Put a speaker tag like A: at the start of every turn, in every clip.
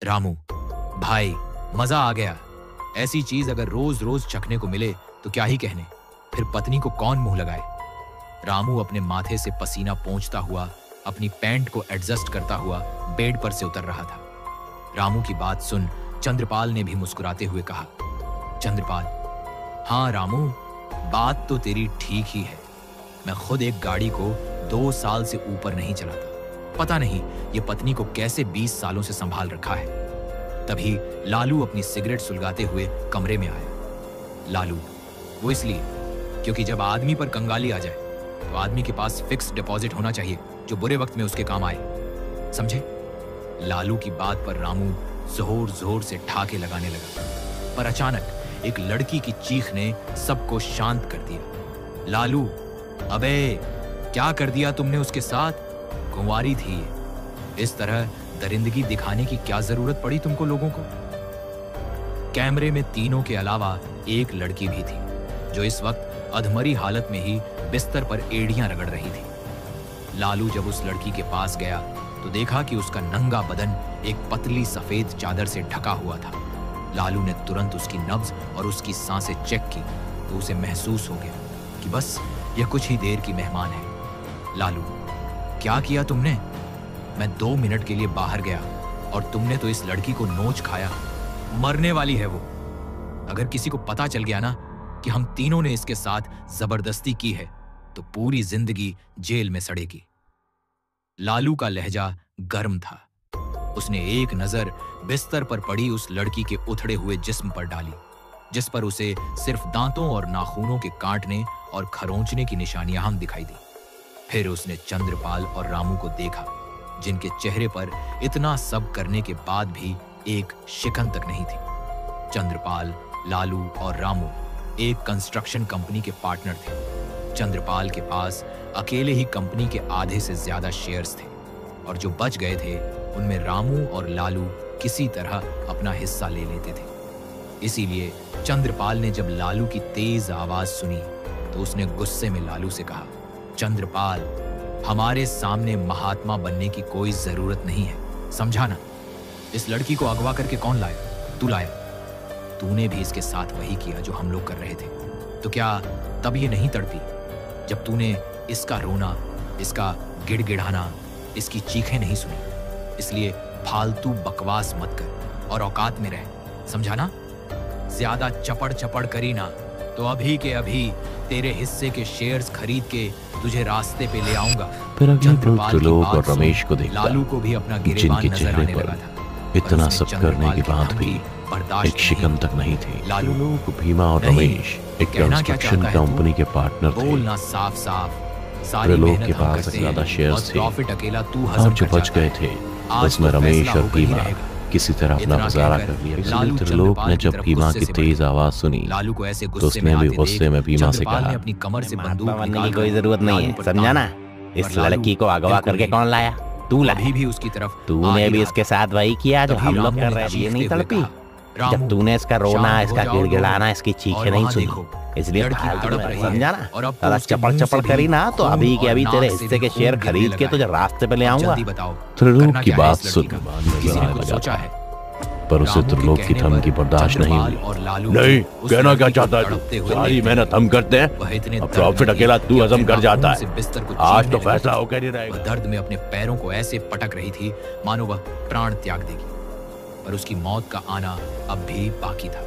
A: रामू, भाई मजा आ गया। ऐसी चीज अगर रोज रोज चखने को मिले तो क्या ही कहने, फिर पत्नी को कौन मुंह लगाए। रामू अपने माथे से पसीना पोंछता हुआ अपनी पैंट को एडजस्ट करता हुआ बेड पर से उतर रहा था। रामू की बात सुन चंद्रपाल ने भी मुस्कुराते हुए कहा, चंद्रपाल, हाँ रामू, बात तो तेरी ठीक ही है। मैं खुद एक गाड़ी को 2 साल से ऊपर नहीं चलाता। पता नहीं ये पत्नी को कैसे 20 सालों से संभाल रखा है। तभी लालू अपनी सिगरेट सुलगाते हुए कमरे में आया। लालू, वो इसलिए क्योंकि जब आदमी पर कंगाली आ जाए तो आदमी के पास फिक्स डिपॉजिट होना चाहिए जो बुरे वक्त में उसके काम आए, समझे? लालू की बात पर रामू जोर जोर से ठाके लगाने लगा, पर अचानक एक लड़की की चीख ने सबको शांत कर दिया। लालू, अबे क्या कर दिया तुमने उसके साथ? कुंवारी थी ये। इस तरह दरिंदगी दिखाने की क्या जरूरत पड़ी तुमको लोगों को? कैमरे में तीनों के अलावा एक लड़की भी थी जो इस वक्त अधमरी हालत में ही बिस्तर पर एड़ियां रगड़ रही थी। लालू जब उस लड़की के पास गया तो देखा कि उसका नंगा बदन एक पतली सफेद चादर से ढका हुआ था। लालू ने तुरंत उसकी नब्ज और उसकी सांसें चेक की तो उसे महसूस हो गया कि बस यह कुछ ही देर की मेहमान है। लालू, क्या किया तुमने? मैं 2 मिनट के लिए बाहर गया और तुमने तो इस लड़की को नोच खाया। मरने वाली है वो। अगर किसी को पता चल गया ना कि हम तीनों ने इसके साथ जबरदस्ती की है तो पूरी जिंदगी जेल में सड़ेगी। लालू का लहजा गर्म था। उसने एक नजर बिस्तर पर पड़ी उस लड़की के उथड़े हुए जिस्म पर डाली, जिस पर उसे सिर्फ दांतों और नाखूनों के काटने और खरोंचने की निशानियां हम दिखाई दी। फिर उसने चंद्रपाल और रामू को देखा, जिनके चेहरे पर इतना सब करने के बाद भी एक शिकन तक नहीं थी। चंद्रपाल, लालू और रामू एक कंस्ट्रक्शन कंपनी के पार्टनर थे। चंद्रपाल के पास अकेले ही कंपनी के आधे से ज्यादा शेयर्स थे और जो बच गए थे उनमें रामू और लालू किसी तरह अपना हिस्सा ले लेते थे। इसीलिए चंद्रपाल ने जब लालू की तेज आवाज सुनी तो उसने गुस्से में लालू से कहा, चंद्रपाल, हमारे सामने महात्मा बनने की कोई जरूरत नहीं है, समझा ना? इस लड़की को अगवा करके कौन लाया? तू लाया। तूने भी इसके साथ वही किया जो हम लोग कर रहे थे। तो क्या तब ये नहीं तड़पी जब तूने इसका रोना, इसका गिड़गिड़ाना, इसकी चीखें नहीं सुनी? इसलिए फालतू बकवास मत कर और औकात में रह, समझा ना? ज्यादा चपड़ चपड़ करी ना तो अभी के अभी तेरे हिस्से के शेयर्स खरीद के तुझे रास्ते पे ले आऊंगा।
B: फिर अगले पल त्रिलोक और रमेश को देखा,
A: लालू को भी अपना गिरेबान नजर आने लगा था।
B: इतना सब करने के बाद भी एक शिकन तक नहीं थी।
A: लालू,
B: भीमा और रमेश एक कंस्ट्रक्शन कंपनी के पार्टनर थे।
A: बोलना साफ साफ।
B: त्रिलोक के पास ज्यादा शेयर्स थे और जो बच गए थे उसमें रमेश और भीमा किसी तरह अपना गुजारा कर लिया। इसलिए त्रिलोक ने जब भीमा की तेज आवाज सुनी तो उसने भी गुस्से में भीमा से कहा,
A: अपनी कमर से बंदूक
C: बनने की कोई जरूरत नहीं है, समझा ना? इस लड़की को अगवा करके कौन लाया? तू लाया।
A: भी उसकी तरफ
C: तूने भी इसके साथ वही किया जो हम लोग कर रहे थे। ये नहीं तड़पी जब तूने इसका रोना, इसका गिड़गिड़ाना, इसकी चीखें नहीं सुनी, इसलिए समझा ना? साला चपड़ चपड़ करी ना तो अभी के अभी तेरे हिस्से के शेयर खरीद के तुझे रास्ते पे ले आऊंगा।
B: त्रिलोक की बात सुन लगा पर उसे त्रिलोक की धमकी बर्दाश्त नहीं हुई।
D: नहीं, कहना क्या चाहता है तू? सारी मेहनत हम करते हैं, अब प्रॉफिट अकेला तू हजम कर जाता है। आज तो फैसला होकर नहीं रहेगा।
A: दर्द में अपने पैरों को ऐसे पटक रही थी मानो वह प्राण त्याग देगी, पर उसकी मौत का आना अब भी बाकी था।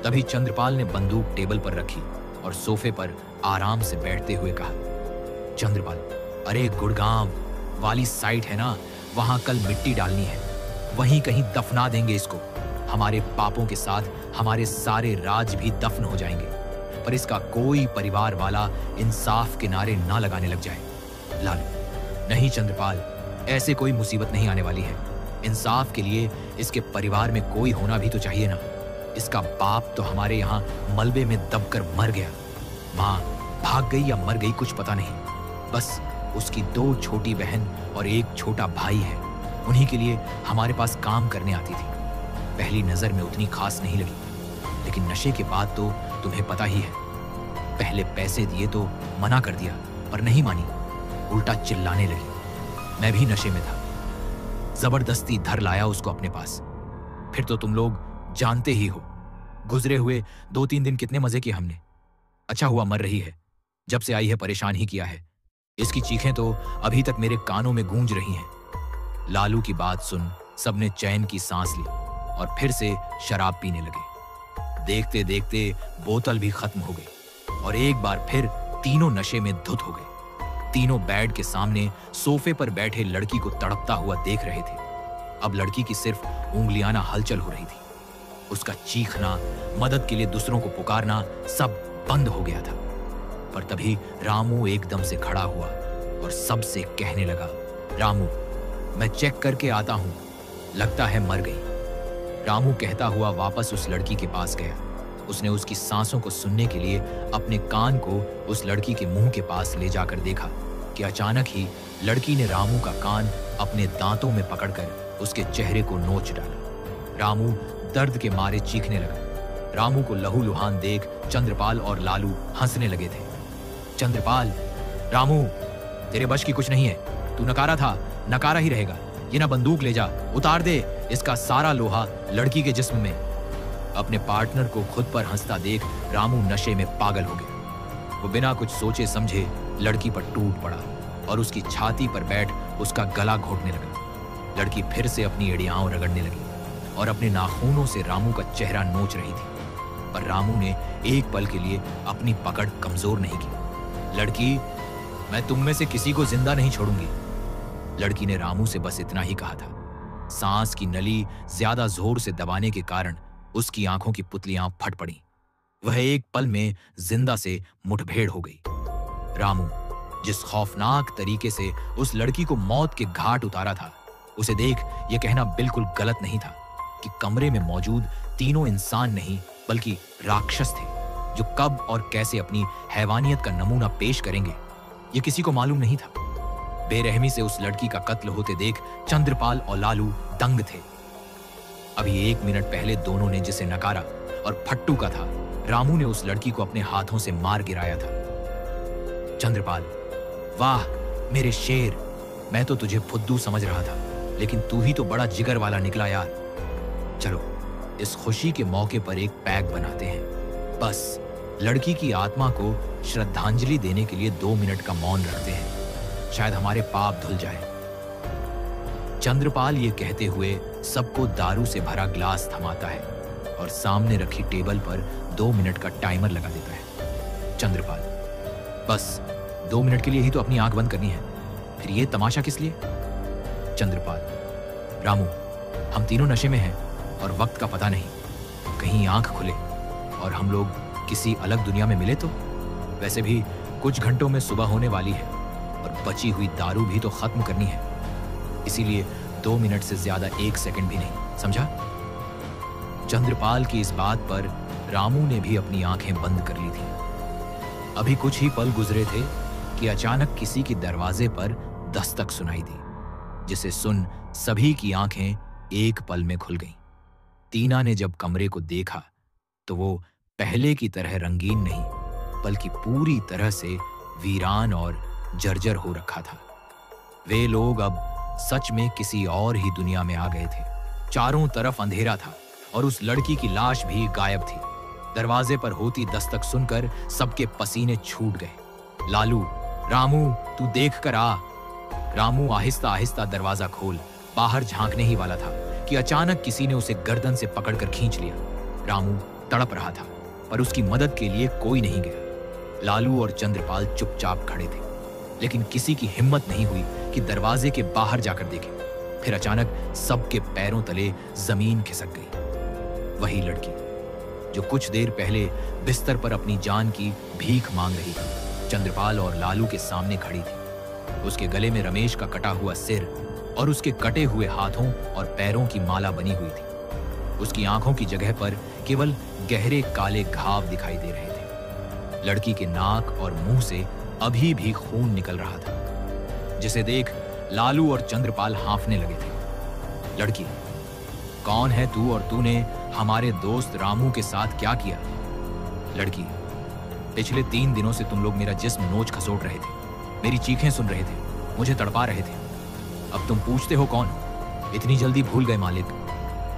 A: तभी चंद्रपाल ने बंदूक टेबल पर रखी और सोफे पर आराम से बैठते हुए कहा, चंद्रपाल, अरे गुड़गांव वाली साइट है ना, वहां कल मिट्टी डालनी है, वहीं कहीं दफना देंगे इसको। हमारे पापों के साथ हमारे सारे राज भी दफन हो जाएंगे, पर इसका कोई परिवार वाला इंसाफ के नारे ना लगाने लग जाए। लालू, नहीं चंद्रपाल, ऐसे कोई मुसीबत नहीं आने वाली है। इंसाफ के लिए इसके परिवार में कोई होना भी तो चाहिए ना। इसका बाप तो हमारे यहाँ मलबे में दबकर मर गया, माँ भाग गई या मर गई कुछ पता नहीं, बस उसकी 2 छोटी बहन और एक छोटा भाई है। उन्हीं के लिए हमारे पास काम करने आती थी। पहली नजर में उतनी खास नहीं लगी, लेकिन नशे के बाद तो तुम्हें पता ही है। पहले पैसे दिए तो मना कर दिया, पर नहीं मानी, उल्टा चिल्लाने लगी। मैं भी नशे में था, जबरदस्ती धर लाया उसको अपने पास, फिर तो तुम लोग जानते ही हो गुजरे हुए 2-3 दिन कितने मजे किए हमने। अच्छा हुआ मर रही है, जब से आई है परेशान ही किया है। इसकी चीखें तो अभी तक मेरे कानों में गूंज रही हैं। लालू की बात सुन सबने चैन की सांस ली और फिर से शराब पीने लगे। देखते देखते बोतल भी खत्म हो गई और एक बार फिर तीनों नशे में धुत हो गए। तीनों बेड के सामने सोफे पर बैठे लड़की को तड़पता हुआ देख रहे थे। अब लड़की की सिर्फ उंगलियां ना हलचल हो रही थी। उसका चीखना, मदद के लिए दूसरों को पुकारना सब बंद हो गया था। पर तभी रामू एकदम से खड़ा हुआ और सबसे कहने लगा, रामू, मैं चेक करके आता हूं, लगता है मर गई। रामू कहता हुआ वापस उस लड़की के पास गया। उसने उसकी सांसों को सुनने के लिए अपने कान को उस लड़की के मुंह के पास ले जाकर देखा कि अचानक ही लड़की ने रामू का कान अपने दांतों में पकड़कर उसके चेहरे को नोच डाला। रामू दर्द के मारे चीखने लगा। रामू को लहूलुहान देख चंद्रपाल और लालू हंसने लगे थे। चंद्रपाल, रामू, तेरे बश की कुछ नहीं है, तू नकारा था, नकारा ही रहेगा। ये ना बंदूक ले जा, उतार दे इसका सारा लोहा लड़की के जिस्म में। अपने पार्टनर को खुद पर हंसता देख रामू नशे में पागल हो गया। वो बिना कुछ सोचे समझे लड़की पर टूट पड़ा और उसकी छाती पर बैठ उसका गला घोटने लगा। लड़की फिर से अपनी एड़ियां रगड़ने लगी और अपने नाखूनों से रामू का चेहरा नोच रही थी। पर रामू ने एक पल के लिए अपनी पकड़ कमजोर नहीं की। लड़की, मैं तुम में से किसी को जिंदा नहीं छोड़ूंगी। लड़की ने रामू से बस इतना ही कहा था। सांस की नली ज्यादा जोर से दबाने के कारण उसकी आंखों की पुतलियां फट पड़ी। वह एक पल में जिंदा से मुठभेड़ हो गई। रामू जिस खौफनाक तरीके से उस लड़की को मौत के घाट उतारा था, उसे देख यह कहना बिल्कुल गलत नहीं था कि कमरे में मौजूद तीनों इंसान नहीं बल्कि राक्षस थे, जो कब और कैसे अपनी हैवानियत का नमूना पेश करेंगे ये किसी को मालूम नहीं था। बेरहमी से उस लड़की का कत्ल होते देख चंद्रपाल और लालू दंग थे। अभी 1 मिनट पहले दोनों ने जिसे नकारा और फट्टू का था, रामू ने उस लड़की को अपने हाथों से मार गिराया था। चंद्रपाल, वाह मेरे शेर, मैं तो तुझे फुद्दू समझ रहा था, लेकिन तू ही तो बड़ा जिगर वाला निकला यार। चलो इस खुशी के मौके पर एक पैक बनाते हैं। बस लड़की की आत्मा को श्रद्धांजलि देने के लिए 2 मिनट का मौन रखते हैं, शायद हमारे पाप धुल जाए। चंद्रपाल ये कहते हुए सबको दारू से भरा ग्लास थमाता है और सामने रखी टेबल पर 2 मिनट का टाइमर लगा देता है। चंद्रपाल, बस 2 मिनट के लिए ही तो अपनी आंख बंद करनी है, फिर ये तमाशा किस लिए? चंद्रपाल, रामू, हम तीनों नशे में हैं और वक्त का पता नहीं, कहीं आंख खुले और हम लोग किसी अलग दुनिया में मिले तो। वैसे भी कुछ घंटों में सुबह होने वाली है और बची हुई दारू भी तो खत्म करनी है, इसीलिए 2 मिनट से ज्यादा 1 सेकंड भी नहीं, समझा? चंद्रपाल की इस बात पर रामू ने भी अपनी आंखें बंद कर ली थी। अभी कुछ ही पल गुजरे थे कि अचानक किसी की दरवाजे पर दस्तक सुनाई दी, जिसे सुन सभी की आंखें एक पल में खुल गईं। टीना ने जब कमरे को देखा तो वो पहले की तरह रंगीन नहीं बल्कि पूरी तरह से वीरान और जर्जर हो रखा था। वे लोग अब सच में किसी और ही दुनिया में आ गए थे। चारों तरफ अंधेरा था और उस लड़की की लाश भी गायब थी। दरवाजे पर होती दस्तक सुनकर सबके पसीने छूट गए। लालू, रामू, तू देख कर आ। रामू आहिस्ता आहिस्ता दरवाजा खोल बाहर झांकने ही वाला था कि अचानक किसी ने उसे गर्दन से पकड़कर खींच लिया। रामू तड़प रहा था पर उसकी मदद के लिए कोई नहीं गया। लालू और चंद्रपाल चुपचाप खड़े थे, लेकिन किसी की हिम्मत नहीं हुई कि दरवाजे के बाहर जाकर देखे। फिर अचानक सबके पैरों तले जमीन खिसक गई। वही लड़की जो कुछ देर पहले बिस्तर पर अपनी जान की भीख मांग रही थी, चंद्रपाल और लालू के सामने खड़ी थी। उसके गले में रमेश का कटा हुआ सिर और उसके कटे हुए हाथों और पैरों की माला बनी हुई थी। उसकी आंखों की जगह पर केवल गहरे काले घाव दिखाई दे रहे थे। लड़की के नाक और मुंह से अभी भी खून निकल रहा था, जिसे देख लालू और चंद्रपाल हांफने लगे थे। लड़की, कौन है तू और तूने हमारे दोस्त रामू के साथ क्या किया? लड़की, पिछले 3 दिनों से तुम लोग मेरा जिस्म नोच खसोट रहे थे, मेरी चीखें सुन रहे थे, मुझे तड़पा रहे थे। अब तुम पूछते हो कौन हो? इतनी जल्दी भूल गए मालिक।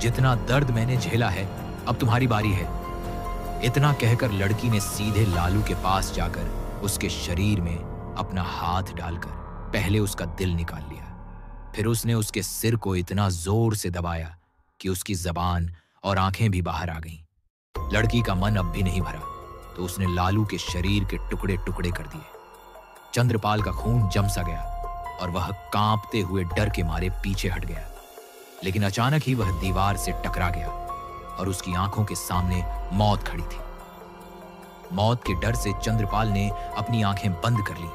A: जितना दर्द मैंने झेला है, अब तुम्हारी बारी है। इतना कहकर लड़की ने सीधे लालू के पास जाकर उसके शरीर में अपना हाथ डालकर पहले उसका दिल निकाल लिया। फिर उसने उसके सिर को इतना जोर से दबाया कि उसकी जबान और आंखें भी बाहर आ गईं। लड़की का मन अब भी नहीं भरा तो उसने लालू के शरीर के टुकड़े टुकड़े कर दिए। चंद्रपाल का खून जम सा गया और वह कांपते हुए डर के मारे पीछे हट गया। लेकिन अचानक ही वह दीवार से टकरा गया और उसकी आंखों के सामने मौत खड़ी थी। मौत के डर से चंद्रपाल ने अपनी आंखें बंद कर ली।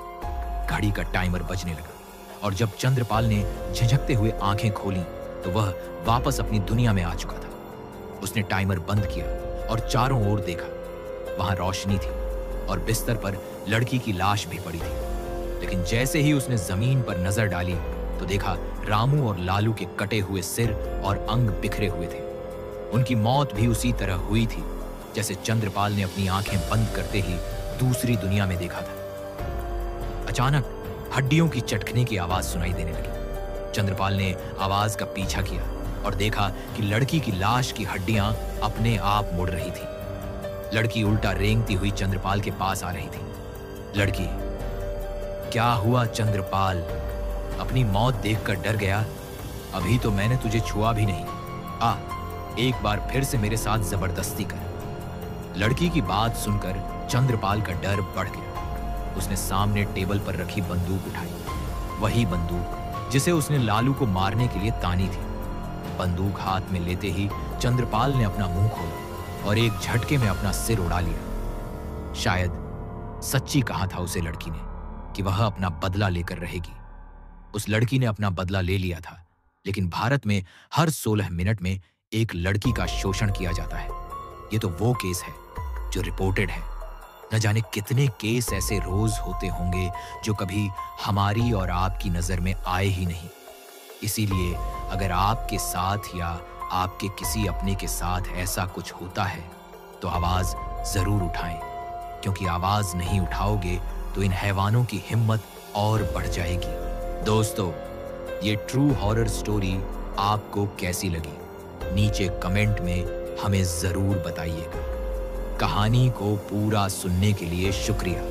A: घड़ी का टाइमर बजने लगा और जब चंद्रपाल ने झिझकते हुए आंखें खोली तो वह वापस अपनी दुनिया में आ चुका था। उसने टाइमर बंद किया और चारों ओर देखा। वहां रोशनी थी और बिस्तर पर लड़की की लाश भी पड़ी थी। लेकिन जैसे ही उसने जमीन पर नजर डाली तो देखा रामू और लालू के कटे हुए सिर और अंग बिखरे हुए थे। उनकी मौत भी उसी तरह हुई थी जैसे चंद्रपाल ने अपनी आंखें बंद करते ही दूसरी दुनिया में देखा था। अचानक हड्डियों की चटकने की आवाज सुनाई देने लगी। चंद्रपाल ने आवाज का पीछा किया और देखा कि लड़की की लाश की हड्डियां अपने आप मुड़ रही थी। लड़की उल्टा रेंगती हुई चंद्रपाल के पास आ रही थी। लड़की, क्या हुआ चंद्रपाल? अपनी मौत देखकर डर गया? अभी तो मैंने तुझे छुआ भी नहीं। आ, एक बार फिर से मेरे साथ जबरदस्ती कर। लड़की की बात सुनकर चंद्रपाल का डर बढ़ गया। उसने सामने टेबल पर रखी बंदूक उठाई, वही बंदूक जिसे उसने लालू को मारने के लिए तानी थी। बंदूक हाथ में लेते ही चंद्रपाल ने अपना मुंह खोला और एक झटके में अपना सिर उड़ा लिया। शायद सच्ची कहा था उसे लड़की ने कि वह अपना बदला लेकर रहेगी। उस लड़की ने अपना बदला ले लिया था, लेकिन भारत में हर 16 मिनट में एक लड़की का शोषण किया जाता है। ये तो वो केस है जो रिपोर्टेड है। न जाने कितने केस ऐसे रोज होते होंगे जो कभी हमारी और आपकी नजर में आए ही नहीं। इसीलिए अगर आपके साथ या आपके किसी अपने के साथ ऐसा कुछ होता है तो आवाज जरूर उठाएं, क्योंकि आवाज नहीं उठाओगे तो इन हैवानों की हिम्मत और बढ़ जाएगी। दोस्तों, ये ट्रू हॉरर स्टोरी आपको कैसी लगी? नीचे कमेंट में हमें जरूर बताइएगा। कहानी को पूरा सुनने के लिए शुक्रिया।